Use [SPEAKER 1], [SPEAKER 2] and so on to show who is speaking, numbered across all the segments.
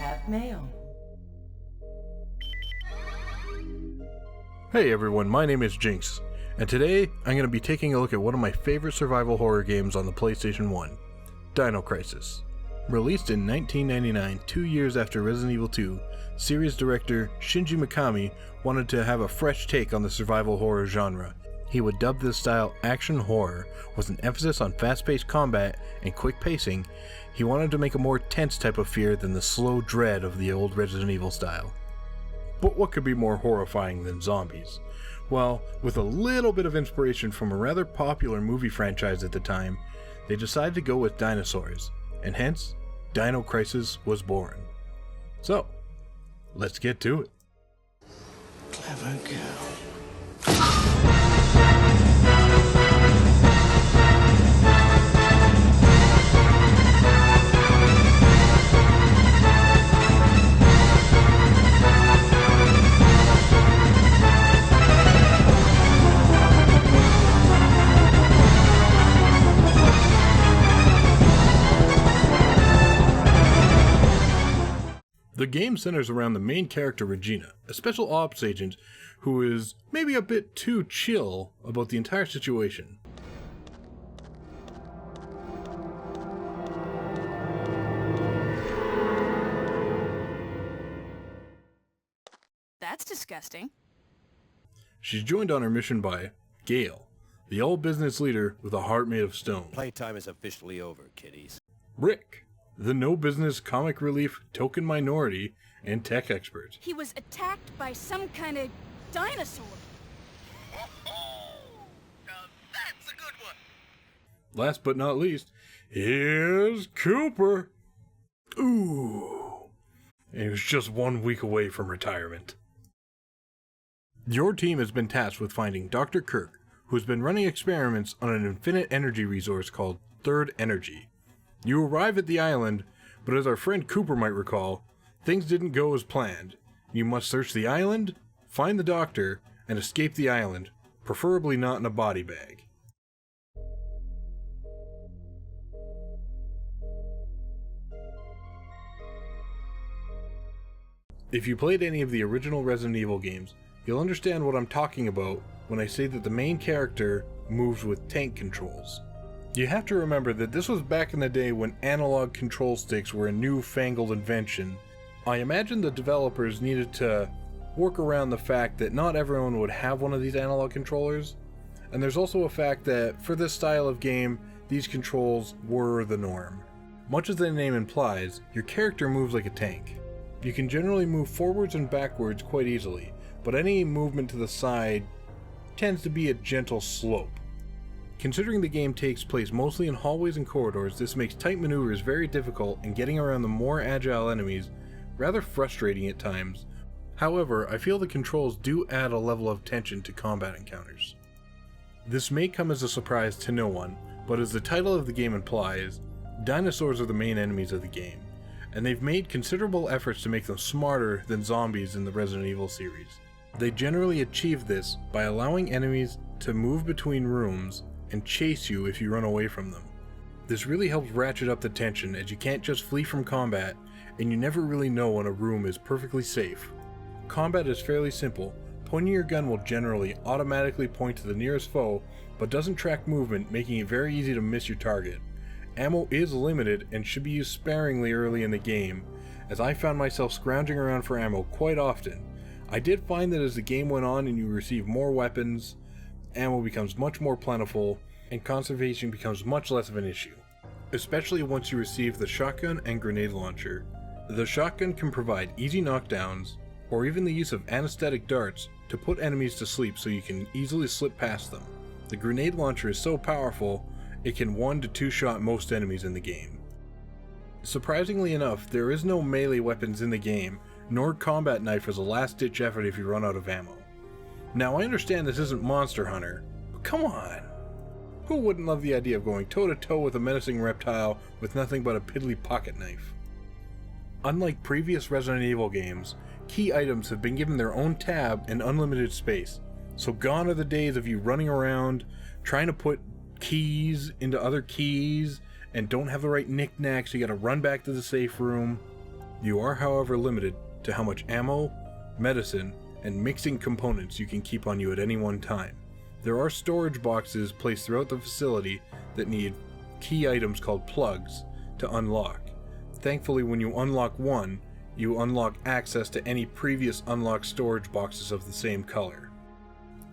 [SPEAKER 1] have mail.
[SPEAKER 2] Hey everyone, my name is Jinx, and today I'm going to be taking a look at one of my favorite survival horror games on the PlayStation 1, Dino Crisis. Released in 1999, 2 years after Resident Evil 2, series director Shinji Mikami wanted to have a fresh take on the survival horror genre. He would dub this style action horror, with an emphasis on fast-paced combat and quick pacing. He wanted to make a more tense type of fear than the slow dread of the old Resident Evil style. But what could be more horrifying than zombies? Well, with a little bit of inspiration from a rather popular movie franchise at the time, they decided to go with dinosaurs, and hence, Dino Crisis was born. So, let's get to it.
[SPEAKER 3] Clever girl.
[SPEAKER 2] The game centers around the main character Regina, a special ops agent who is maybe a bit too chill about the entire situation.
[SPEAKER 4] That's disgusting.
[SPEAKER 2] She's joined on her mission by Gale, the old business leader with a heart made of stone.
[SPEAKER 3] Playtime is officially over, kiddies.
[SPEAKER 2] Rick, the no-business comic relief token minority and tech expert.
[SPEAKER 4] He was attacked by some kind of dinosaur.
[SPEAKER 3] Now that's a good one.
[SPEAKER 2] Last but not least, here's Cooper. Ooh. And he was just 1 week away from retirement. Your team has been tasked with finding Dr. Kirk, who's been running experiments on an infinite energy resource called Third Energy. You arrive at the island, but as our friend Cooper might recall, things didn't go as planned. You must search the island, find the doctor, and escape the island, preferably not in a body bag. If you played any of the original Resident Evil games, you'll understand what I'm talking about when I say that the main character moves with tank controls. You have to remember that this was back in the day when analog control sticks were a newfangled invention. I imagine the developers needed to work around the fact that not everyone would have one of these analog controllers, and there's also a fact that for this style of game, these controls were the norm. Much as the name implies, your character moves like a tank. You can generally move forwards and backwards quite easily, but any movement to the side tends to be a gentle slope. Considering the game takes place mostly in hallways and corridors, this makes tight maneuvers very difficult and getting around the more agile enemies rather frustrating at times. However, I feel the controls do add a level of tension to combat encounters. This may come as a surprise to no one, but as the title of the game implies, dinosaurs are the main enemies of the game, and they've made considerable efforts to make them smarter than zombies in the Resident Evil series. They generally achieve this by allowing enemies to move between rooms and chase you if you run away from them. This really helps ratchet up the tension, as you can't just flee from combat, and you never really know when a room is perfectly safe. Combat is fairly simple. Pointing your gun will generally automatically point to the nearest foe, but doesn't track movement, making it very easy to miss your target. Ammo is limited and should be used sparingly early in the game, as I found myself scrounging around for ammo quite often. I did find that as the game went on and you receive more weapons, ammo becomes much more plentiful, and conservation becomes much less of an issue, especially once you receive the shotgun and grenade launcher. The shotgun can provide easy knockdowns, or even the use of anesthetic darts to put enemies to sleep so you can easily slip past them. The grenade launcher is so powerful, it can 1 to 2 shot most enemies in the game. Surprisingly enough, there is no melee weapons in the game, nor combat knife as a last-ditch effort if you run out of ammo. Now, I understand this isn't Monster Hunter, but come on! Who wouldn't love the idea of going toe-to-toe with a menacing reptile with nothing but a piddly pocket knife? Unlike previous Resident Evil games, key items have been given their own tab and unlimited space, so gone are the days of you running around, trying to put keys into other keys, and don't have the right knickknacks, so you gotta run back to the safe room. You are, however, limited to how much ammo, medicine, and mixing components you can keep on you at any one time. There are storage boxes placed throughout the facility that need key items called plugs to unlock. Thankfully, when you unlock one, you unlock access to any previous unlocked storage boxes of the same color.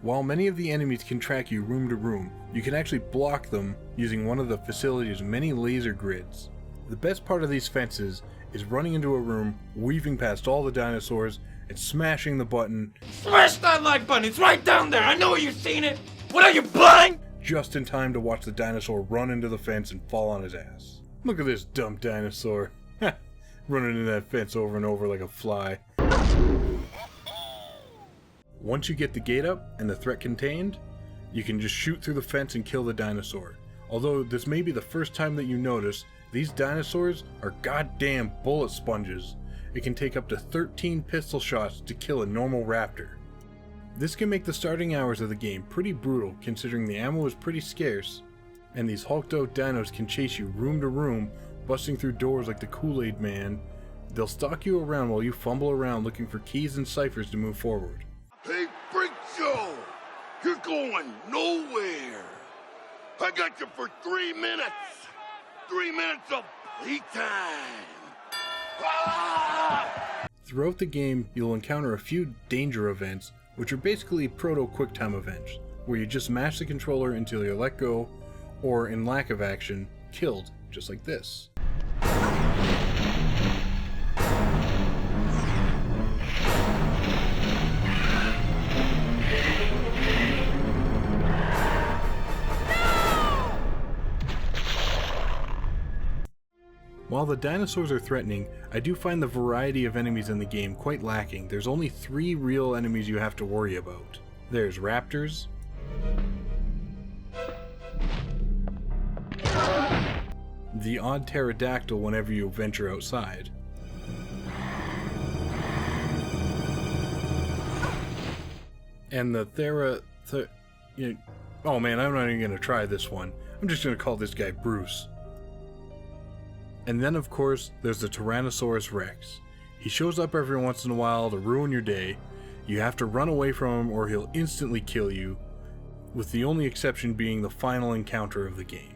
[SPEAKER 2] While many of the enemies can track you room to room, you can actually block them using one of the facility's many laser grids. The best part of these fences is running into a room, weaving past all the dinosaurs, and smashing the button.
[SPEAKER 1] Smash that like button, it's right down there, I know you've seen it! What are you, blind?
[SPEAKER 2] Just in time to watch the dinosaur run into the fence and fall on his ass. Look at this dumb dinosaur. Running into that fence over and over like a fly. Once you get the gate up and the threat contained, you can just shoot through the fence and kill the dinosaur. Although this may be the first time that you notice, these dinosaurs are goddamn bullet sponges. It can take up to 13 pistol shots to kill a normal raptor. This can make the starting hours of the game pretty brutal considering the ammo is pretty scarce, and these hulked out dinos can chase you room to room, busting through doors like the Kool-Aid Man. They'll stalk you around while you fumble around looking for keys and ciphers to move forward.
[SPEAKER 5] Hey, Freak Show! You're going nowhere! I got you for 3 minutes! 3 minutes of playtime! Ah!
[SPEAKER 2] Throughout the game, you'll encounter a few danger events, which are basically proto-QuickTime events, where you just mash the controller until you're let go, or in lack of action, killed, just like this. While the dinosaurs are threatening, I do find the variety of enemies in the game quite lacking. There's only 3 real enemies you have to worry about. There's raptors, the odd pterodactyl whenever you venture outside, and the oh man, I'm not even going to try this one. I'm just going to call this guy Bruce. And then of course, there's the Tyrannosaurus Rex. He shows up every once in a while to ruin your day. You have to run away from him or he'll instantly kill you, with the only exception being the final encounter of the game.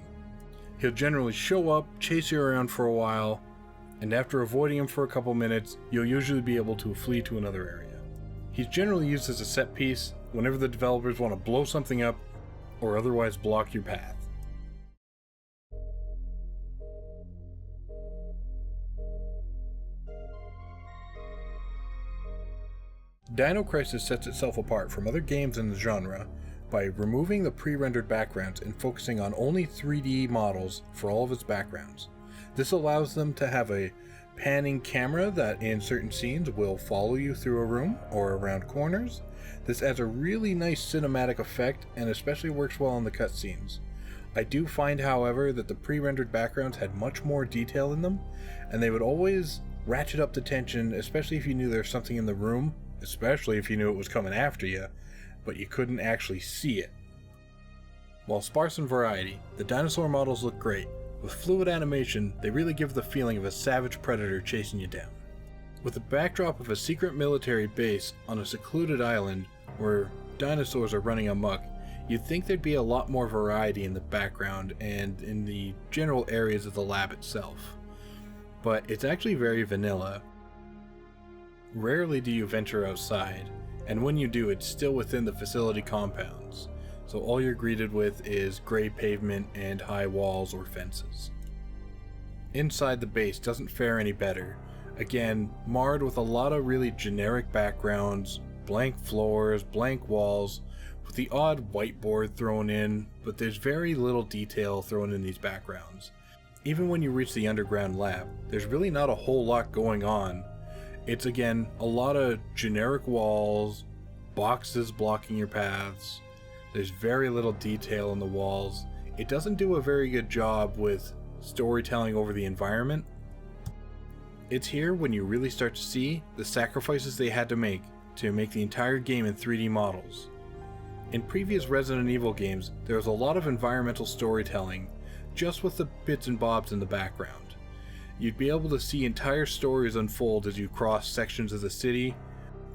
[SPEAKER 2] He'll generally show up, chase you around for a while, and after avoiding him for a couple minutes, you'll usually be able to flee to another area. He's generally used as a set piece whenever the developers want to blow something up or otherwise block your path. Dino Crisis sets itself apart from other games in the genre by removing the pre-rendered backgrounds and focusing on only 3D models for all of its backgrounds. This allows them to have a panning camera that in certain scenes will follow you through a room or around corners. This adds a really nice cinematic effect and especially works well in the cutscenes. I do find, however, that the pre-rendered backgrounds had much more detail in them, and they would always ratchet up the tension, especially if you knew there was something in the room, especially if you knew it was coming after you, but you couldn't actually see it. While sparse in variety, the dinosaur models look great. With fluid animation, they really give the feeling of a savage predator chasing you down. With the backdrop of a secret military base on a secluded island where dinosaurs are running amok, you'd think there'd be a lot more variety in the background and in the general areas of the lab itself. But it's actually very vanilla. Rarely do you venture outside, and when you do, it's still within the facility compounds, so all you're greeted with is gray pavement and high walls or fences. Inside the base doesn't fare any better, again marred with a lot of really generic backgrounds, blank floors, blank walls, with the odd whiteboard thrown in, but there's very little detail thrown in these backgrounds. Even when you reach the underground lab, there's really not a whole lot going on. It's again a lot of generic walls, boxes blocking your paths. There's very little detail in the walls. It doesn't do a very good job with storytelling over the environment. It's here when you really start to see the sacrifices they had to make the entire game in 3D models. In previous Resident Evil games, there was a lot of environmental storytelling, just with the bits and bobs in the background. You'd be able to see entire stories unfold as you cross sections of the city.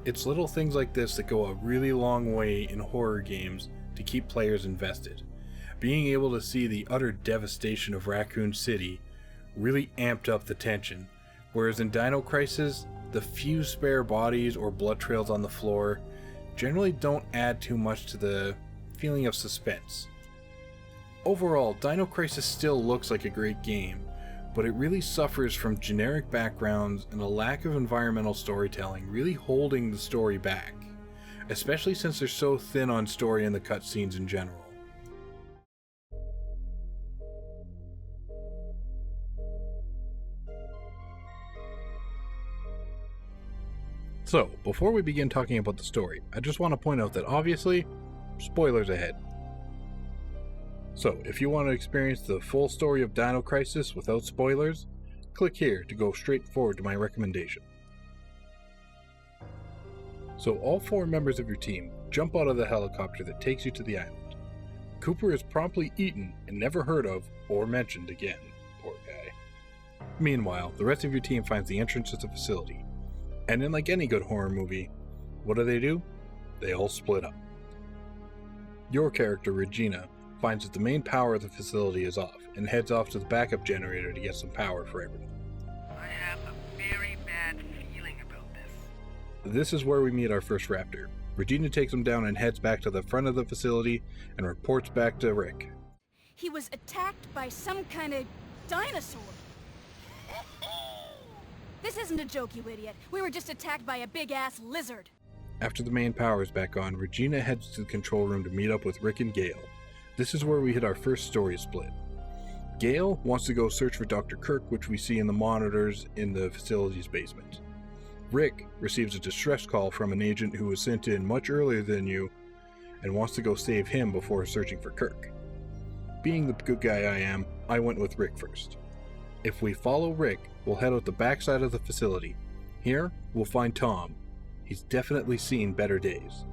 [SPEAKER 2] It's little things like this that go a really long way in horror games to keep players invested. Being able to see the utter devastation of Raccoon City really amped up the tension, whereas in Dino Crisis, the few spare bodies or blood trails on the floor generally don't add too much to the feeling of suspense. Overall, Dino Crisis still looks like a great game, but it really suffers from generic backgrounds and a lack of environmental storytelling really holding the story back, especially since they're so thin on story in the cutscenes in general. So, before we begin talking about the story, I just want to point out that obviously, spoilers ahead. So, if you want to experience the full story of Dino Crisis without spoilers, click here to go straight forward to my recommendation. So, all 4 members of your team jump out of the helicopter that takes you to the island. Cooper is promptly eaten and never heard of or mentioned again. Poor guy. Meanwhile, the rest of your team finds the entrance to the facility. And in like any good horror movie, what do? They all split up. Your character, Regina, finds that the main power of the facility is off and heads off to the backup generator to get some power for everyone.
[SPEAKER 3] I have a very bad feeling about this.
[SPEAKER 2] This is where we meet our first raptor. Regina takes him down and heads back to the front of the facility and reports back to Rick.
[SPEAKER 4] He was attacked by some kind of dinosaur. This isn't a joke, you idiot. We were just attacked by a big-ass lizard.
[SPEAKER 2] After the main power is back on, Regina heads to the control room to meet up with Rick and Gale. This is where we hit our first story split. Gale wants to go search for Dr. Kirk, which we see in the monitors in the facility's basement. Rick receives a distress call from an agent who was sent in much earlier than you and wants to go save him before searching for Kirk. Being the good guy I am, I went with Rick first. If we follow Rick, we'll head out the backside of the facility. Here, we'll find Tom. He's definitely seen better days.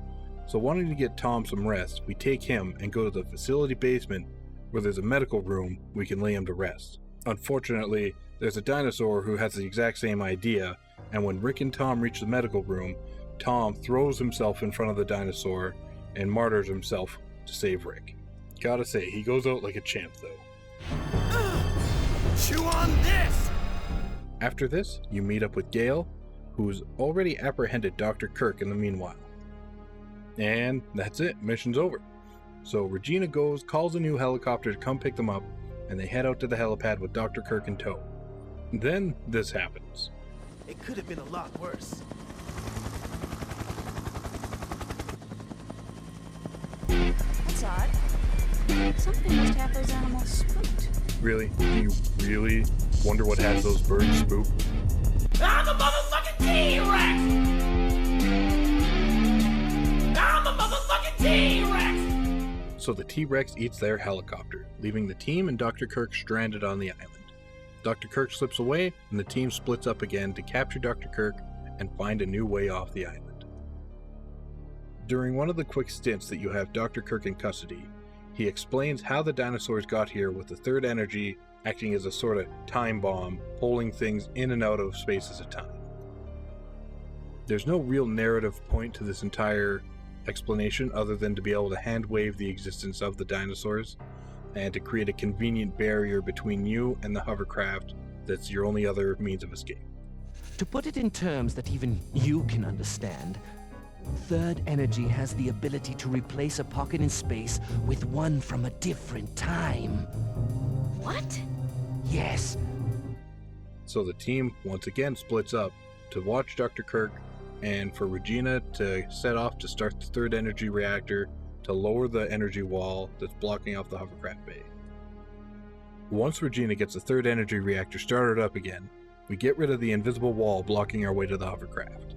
[SPEAKER 2] So wanting to get Tom some rest, we take him and go to the facility basement where there's a medical room we can lay him to rest. Unfortunately, there's a dinosaur who has the exact same idea, and when Rick and Tom reach the medical room, Tom throws himself in front of the dinosaur and martyrs himself to save Rick. Gotta say, he goes out like a champ though.
[SPEAKER 3] Chew on this!
[SPEAKER 2] After this, you meet up with Gale, who's already apprehended Dr. Kirk in the meanwhile. And that's it, mission's over. So Regina calls a new helicopter to come pick them up, and they head out to the helipad with Dr. Kirk in tow. Then this happens.
[SPEAKER 3] It could have been a lot worse.
[SPEAKER 4] That's odd. Something must have those animals spooked.
[SPEAKER 2] Really? Do you really wonder what has those birds spooked?
[SPEAKER 1] I'm the motherfucking T-Rex! I'm the motherfucking T-Rex!
[SPEAKER 2] So the T-Rex eats their helicopter, leaving the team and Dr. Kirk stranded on the island. Dr. Kirk slips away, and the team splits up again to capture Dr. Kirk and find a new way off the island. During one of the quick stints that you have Dr. Kirk in custody, he explains how the dinosaurs got here with the third energy acting as a sort of time bomb, pulling things in and out of space at a time. There's no real narrative point to this entire explanation other than to be able to hand-wave the existence of the dinosaurs and to create a convenient barrier between you and the hovercraft that's your only other means of escape.
[SPEAKER 6] To put it in terms that even you can understand, third energy has the ability to replace a pocket in space with one from a different time.
[SPEAKER 4] What?
[SPEAKER 6] Yes.
[SPEAKER 2] So the team once again splits up to watch Dr. Kirk and for Regina to set off to start the third energy reactor to lower the energy wall that's blocking off the hovercraft bay. Once Regina gets the third energy reactor started up again, we get rid of the invisible wall blocking our way to the hovercraft.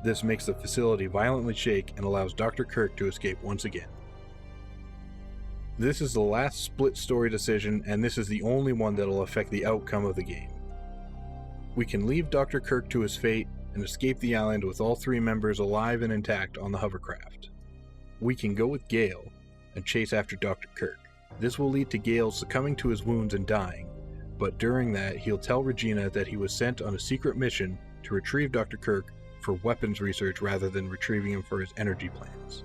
[SPEAKER 2] This makes the facility violently shake and allows Dr. Kirk to escape once again. This is the last split story decision, and this is the only one that will affect the outcome of the game. We can leave Dr. Kirk to his fate and escape the island with all 3 members alive and intact on the hovercraft. We can go with Gale and chase after Dr. Kirk. This will lead to Gale succumbing to his wounds and dying, but during that, he'll tell Regina that he was sent on a secret mission to retrieve Dr. Kirk for weapons research rather than retrieving him for his energy plans.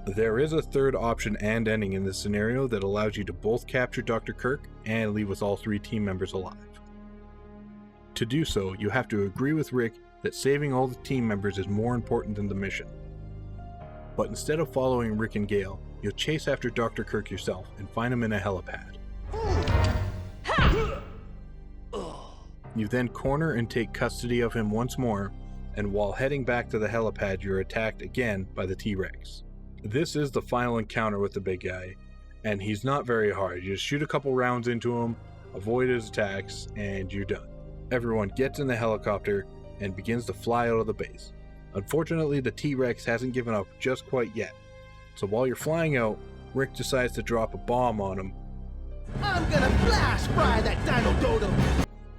[SPEAKER 2] There is a third option and ending in this scenario that allows you to both capture Dr. Kirk and leave with all 3 team members alive. To do so, you have to agree with Rick that saving all the team members is more important than the mission. But instead of following Rick and Gale, you'll chase after Dr. Kirk yourself and find him in a helipad. You then corner and take custody of him once more, and while heading back to the helipad, you're attacked again by the T-Rex. This is the final encounter with the big guy, and he's not very hard. You just shoot a couple rounds into him, avoid his attacks, and you're done. Everyone gets in the helicopter and begins to fly out of the base. Unfortunately, the T-Rex hasn't given up just quite yet. So while you're flying out, Rick decides to drop a bomb on him.
[SPEAKER 7] I'm gonna blast fry that dino dodo!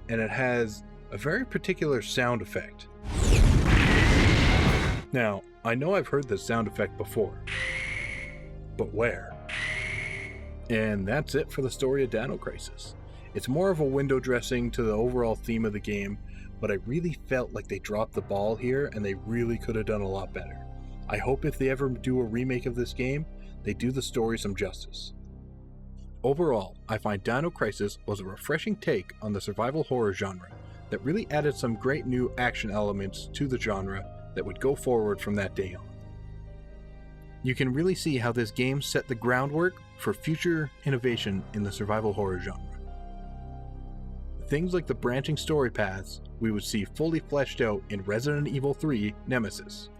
[SPEAKER 2] And it has a very particular sound effect. Now, I know I've heard this sound effect before, but where? And that's it for the story of Dino Crisis. It's more of a window dressing to the overall theme of the game, but I really felt like they dropped the ball here and they really could have done a lot better. I hope if they ever do a remake of this game, they do the story some justice. Overall, I find Dino Crisis was a refreshing take on the survival horror genre that really added some great new action elements to the genre that would go forward from that day on. You can really see how this game set the groundwork for future innovation in the survival horror genre. Things like the branching story paths we would see fully fleshed out in Resident Evil 3 Nemesis.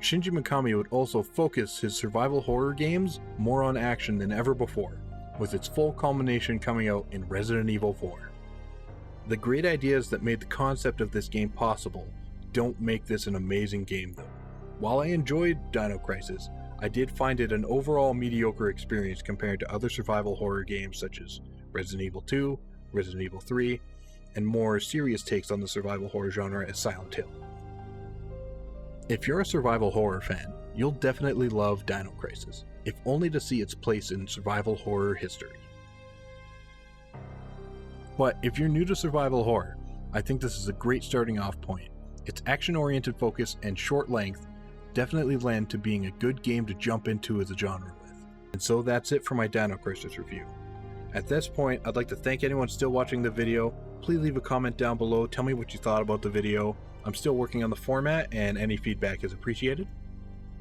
[SPEAKER 2] Shinji Mikami would also focus his survival horror games more on action than ever before, with its full culmination coming out in Resident Evil 4. The great ideas that made the concept of this game possible don't make this an amazing game though. While I enjoyed Dino Crisis, I did find it an overall mediocre experience compared to other survival horror games such as Resident Evil 2, Resident Evil 3, and more serious takes on the survival horror genre as Silent Hill. If you're a survival horror fan, you'll definitely love Dino Crisis, if only to see its place in survival horror history. But if you're new to survival horror, I think this is a great starting off point. Its action-oriented focus and short length definitely lend to being a good game to jump into as a genre with. And so that's it for my Dino Crisis review. At this point, I'd like to thank anyone still watching the video. Please leave a comment down below, tell me what you thought about the video. I'm still working on the format and any feedback is appreciated.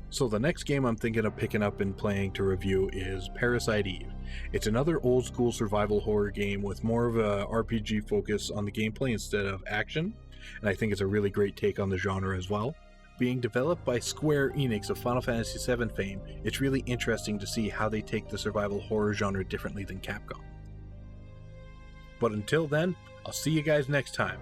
[SPEAKER 2] So the next game I'm thinking of picking up and playing to review is Parasite Eve. It's another old school survival horror game with more of a RPG focus on the gameplay instead of action, and I think it's a really great take on the genre as well. Being developed by Square Enix of Final Fantasy VII fame, it's really interesting to see how they take the survival horror genre differently than Capcom. But until then, I'll see you guys next time.